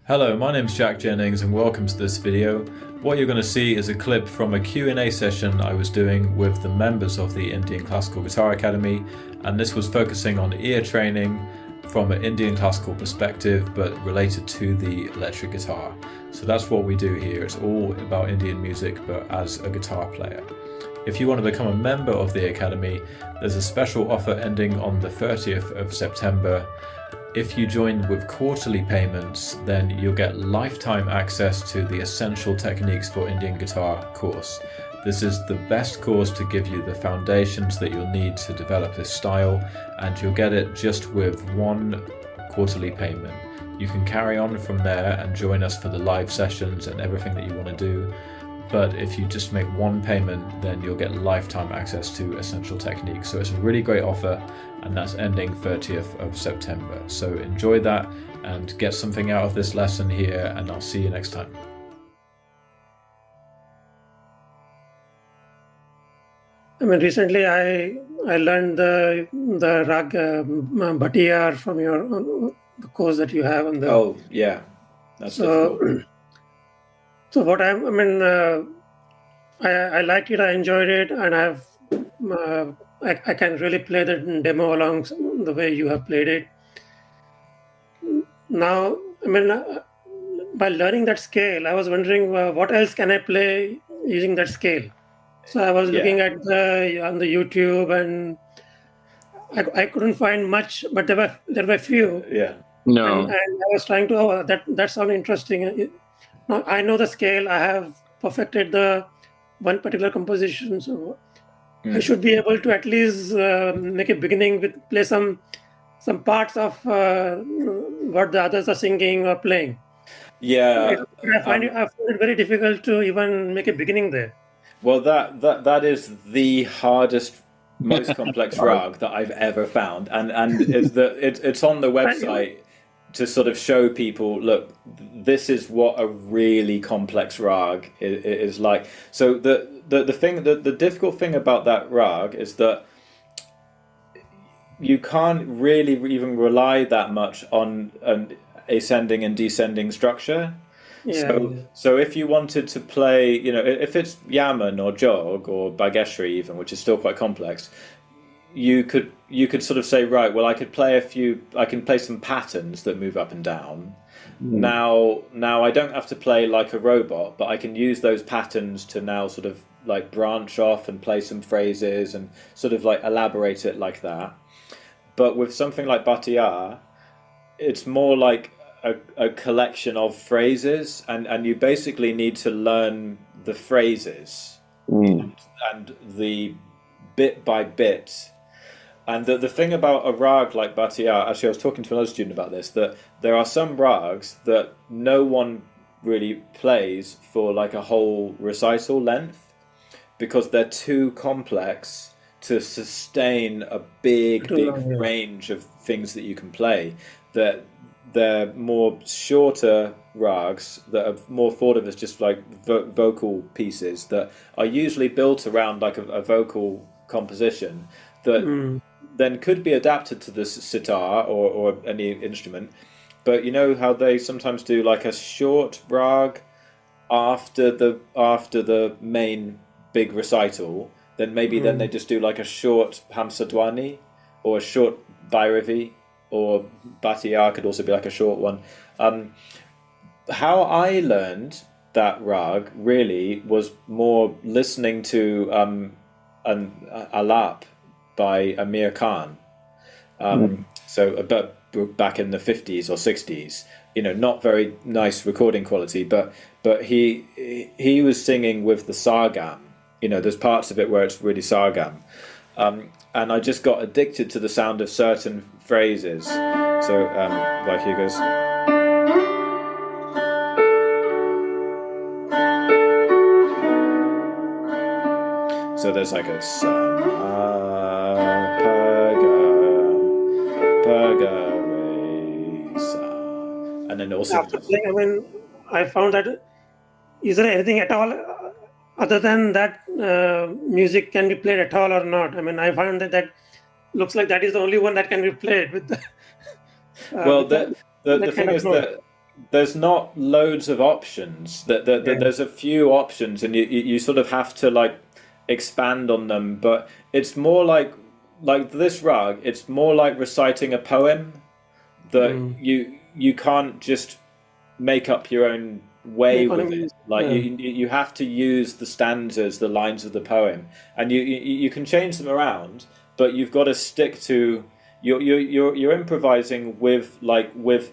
Hello, my name's Jack Jennings and welcome to this video. What you're going to see is a clip from a Q&A session I was doing with the members of the Indian Classical Guitar Academy, and this was focusing on ear training from an Indian classical perspective but related to the electric guitar. So that's what we do here. It's all about Indian music but as a guitar player. If you want to become a member of the Academy, there's a special offer ending on the 30th of September. If you join with quarterly payments, then you'll get lifetime access to the Essential Techniques for Indian Guitar course. This is the best course to give you the foundations that you'll need to develop this style, and you'll get it just with one quarterly payment. You can carry on from there and join us for the live sessions and everything that you want to do. But if you just make one payment, then you'll get lifetime access to Essential Techniques. So it's a really great offer, and that's ending 30th of September. So enjoy that and get something out of this lesson here, and I'll see you next time. I mean, recently I learned the Raag Bhatiyar from the course that you have on the. Oh yeah, that's difficult. So what I liked it, I enjoyed it, and I can really play the demo along the way you have played it. Now, I mean, by learning that scale, I was wondering what else can I play using that scale. So I was looking at on the YouTube, and I couldn't find much, but there were few. Yeah. No. And I was trying to. That sounded interesting. Now I know the scale. I have perfected the one particular composition, so I should be able to at least make a beginning with play some parts of what the others are singing or playing. Yeah, I find it very difficult to even make a beginning there. Well, that is the hardest, most complex rag that I've ever found, and it's on the website to sort of show people, look, this is what a really complex rag is like. So the difficult thing about that rag is that you can't really even rely that much on an ascending and descending structure. Yeah. So if you wanted to play, if it's Yaman or Jog or Bageshri even, which is still quite complex, you could sort of say, right, well, I can play some patterns that move up and down. Now I don't have to play like a robot, but I can use those patterns to now sort of like branch off and play some phrases and sort of like elaborate it like that. But with something like Bhatiyar, it's more like a collection of phrases, and you basically need to learn the phrases and the bit by bit. And the thing about a rag like Bhatiyar, actually I was talking to another student about this, that there are some rags that no one really plays for like a whole recital length because they're too complex to sustain a big range of things that you can play. That they're more shorter rags that are more thought of as just like vocal pieces that are usually built around like a vocal composition that then could be adapted to the sitar or any instrument. But you know how they sometimes do like a short rag after the main big recital, then maybe then they just do like a short hamsadwani or a short bhairavi, or Bhatiyar could also be like a short one. How I learned that rag really was more listening to an alap by Amir Khan. So back in the 50s or 60s, not very nice recording quality, but he was singing with the sargam. There's parts of it where it's really sargam. And I just got addicted to the sound of certain phrases. So, like here goes. So there's like a and then also. After playing, I mean, I found that is there anything at all other than that music can be played at all or not? I mean, I found that looks like that is the only one that can be played with the well, the thing is that there's not loads of options. There's a few options, and you sort of have to like expand on them. But it's more like this rag. It's more like reciting a poem that you can't just make up your own way with it. Like you have to use the stanzas, the lines of the poem, and you can change them around, but you've got to stick to you're improvising with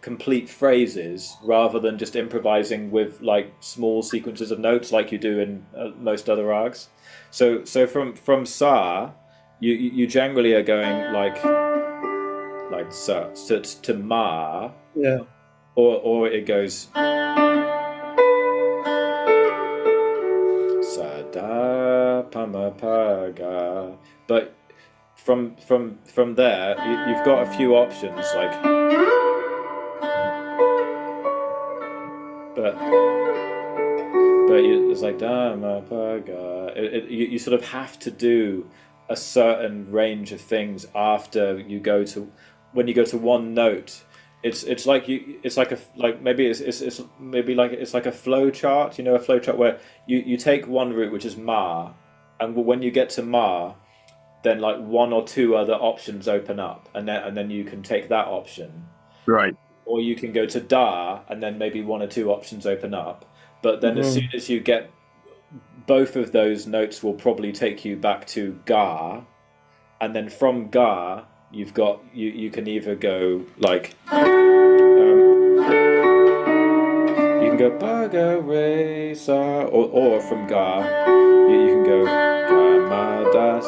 complete phrases rather than just improvising with like small sequences of notes like you do in most other rags. So from sa, you generally are going like sa to ma, or it goes sa da pa ma pa ga, but from there you've got a few options like, but it's like da ma pa ga. You sort of have to do a certain range of things after you go to, when you go to one note. It's like maybe it's like a flow chart, a flow chart where you take one route, which is ma, and when you get to ma, then like one or two other options open up, and then you can take that option, right? Or you can go to da, and then maybe one or two options open up, but then as soon as you get both of those notes, will probably take you back to ga, and then from ga you've got you can either go like you can go ba ga re sa, or from ga you can go ga ma da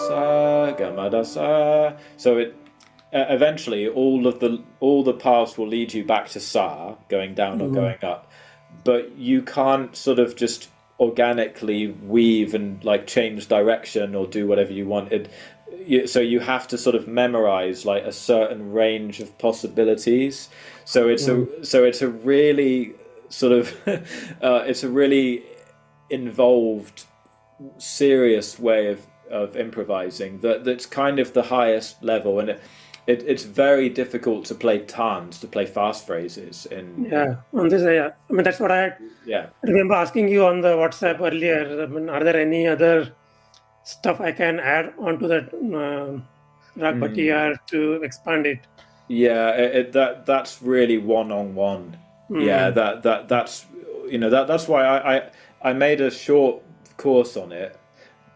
sa. So it eventually all the paths will lead you back to sa, going down or going up, but you can't sort of just organically weave and like change direction or do whatever you want. So you have to sort of memorize like a certain range of possibilities. So it's a really sort of it's a really involved, serious way of improvising that's kind of the highest level, and it's very difficult to play tons, to play fast phrases on this. I mean, that's what I remember asking you on the WhatsApp earlier. I mean, are there any other stuff I can add onto that Raag Bhatiyar to expand it? That's really one-on-one. That's that's why I made a short course on it,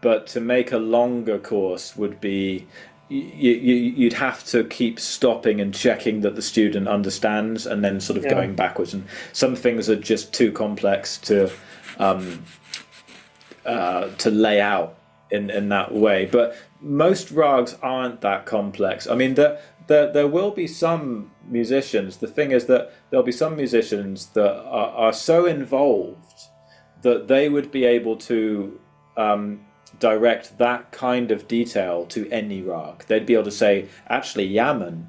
but to make a longer course would be you'd have to keep stopping and checking that the student understands, and then sort of going backwards, and some things are just too complex to lay out in that way. But most rags aren't that complex. I mean, there will be some musicians. The thing is that there'll be some musicians that are so involved that they would be able to direct that kind of detail to any rag. They'd be able to say, actually, Yaman,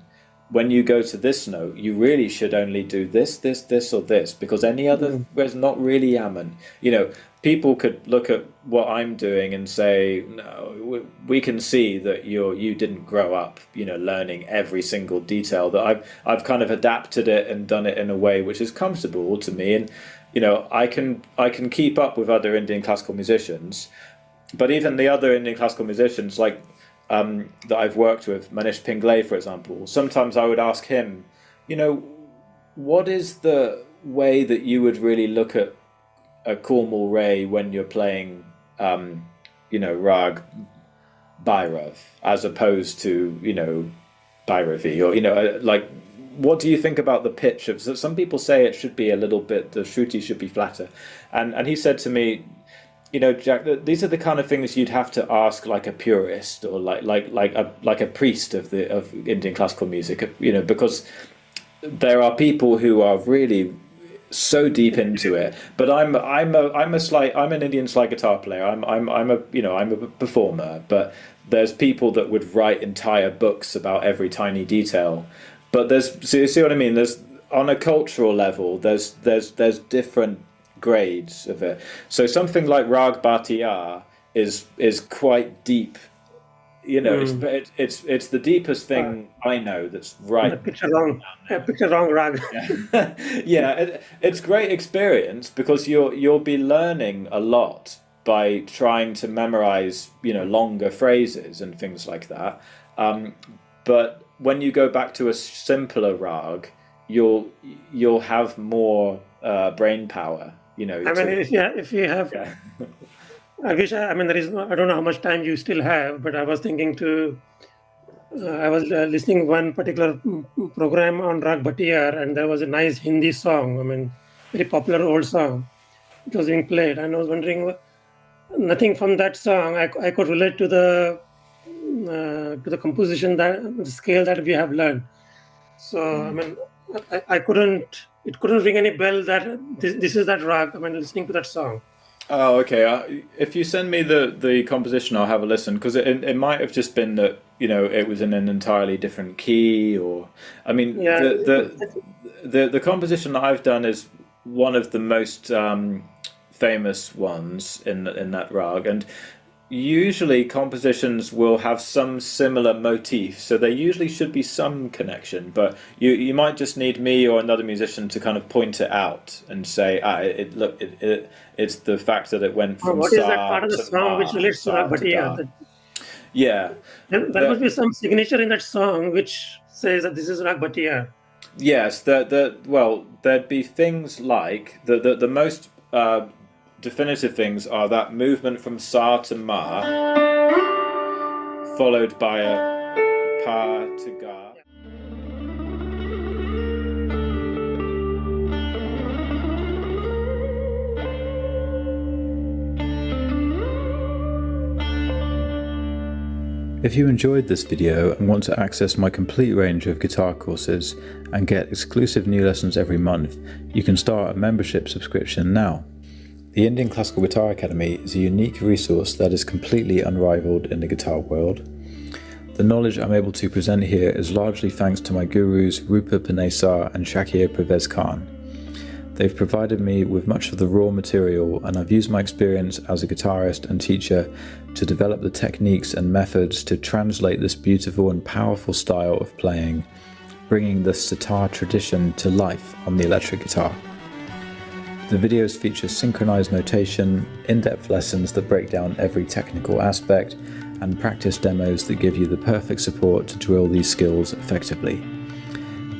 when you go to this note, you really should only do this, or this, because any other is not really Yaman. People could look at what I'm doing and say, no, we can see that you didn't grow up, learning every single detail. That I've kind of adapted it and done it in a way which is comfortable to me, and I can keep up with other Indian classical musicians. But even the other Indian classical musicians, like that I've worked with, Manish Pinglay, for example, sometimes I would ask him, what is the way that you would really look at a Cornwall Ray when you're playing, Raag Bhairav, as opposed to, Bhairavi, or, like, what do you think about the pitch of? So some people say it should be a little bit, the shruti should be flatter, and he said to me, Jack, these are the kind of things you'd have to ask like a purist or like a priest of Indian classical music, because there are people who are really so deep into it. But I'm an Indian slide guitar player. I'm a performer. But there's people that would write entire books about every tiny detail. But so you see what I mean? There's, on a cultural level, there's different grades of it. So something like Raag Bhatiyar is quite deep you know, it's the deepest thing I know that's right. I picked a wrong rag. Yeah, yeah, it's great experience because you'll be learning a lot by trying to memorize, you know, longer phrases and things like that. But when you go back to a simpler rag, you'll have more brain power. You know, I mean, if you have, yeah. I wish. I mean, I don't know how much time you still have, but I was thinking to. I was listening one particular program on Raag Bhatiyar, and there was a nice Hindi song. I mean, very popular old song. It was being played, and I was wondering, nothing from that song I could relate to the composition, that the scale that we have learned. So I mean, I couldn't. It couldn't ring any bell that this is that rag. I mean, listening to that song. Oh, okay. If you send me the composition, I'll have a listen because it might have just been that, you know, it was in an entirely different key, or I mean, Yeah. the composition that I've done is one of the most famous ones in that rag, and usually compositions will have some similar motif, so there usually should be some connection, but you might just need me or another musician to kind of point it out and say, it's the fact that it went from What is that part of the song which relates to Raag Bhatiyar? Yeah. There must be some signature in that song which says that this is Raag Bhatiyar. Yes, well, there'd be things like the most definitive things are that movement from sa to ma, followed by a pa to ga. If you enjoyed this video and want to access my complete range of guitar courses and get exclusive new lessons every month, you can start a membership subscription now. The Indian Classical Guitar Academy is a unique resource that is completely unrivaled in the guitar world. The knowledge I'm able to present here is largely thanks to my gurus Roopa Panesar and Shakir Khan. They've provided me with much of the raw material, and I've used my experience as a guitarist and teacher to develop the techniques and methods to translate this beautiful and powerful style of playing, bringing the sitar tradition to life on the electric guitar. The videos feature synchronized notation, in-depth lessons that break down every technical aspect, and practice demos that give you the perfect support to drill these skills effectively.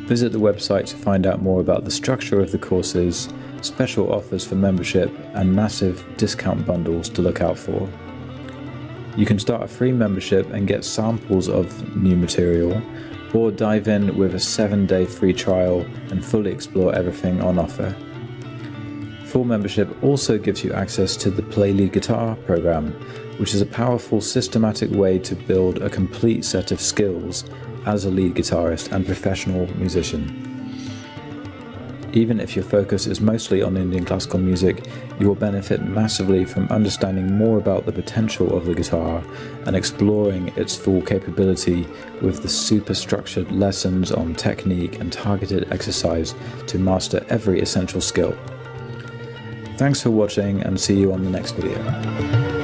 Visit the website to find out more about the structure of the courses, special offers for membership, and massive discount bundles to look out for. You can start a free membership and get samples of new material, or dive in with a 7-day free trial and fully explore everything on offer. Full membership also gives you access to the Play Lead Guitar program, which is a powerful, systematic way to build a complete set of skills as a lead guitarist and professional musician. Even if your focus is mostly on Indian classical music, you will benefit massively from understanding more about the potential of the guitar and exploring its full capability with the super structured lessons on technique and targeted exercise to master every essential skill. Thanks for watching, and see you on the next video.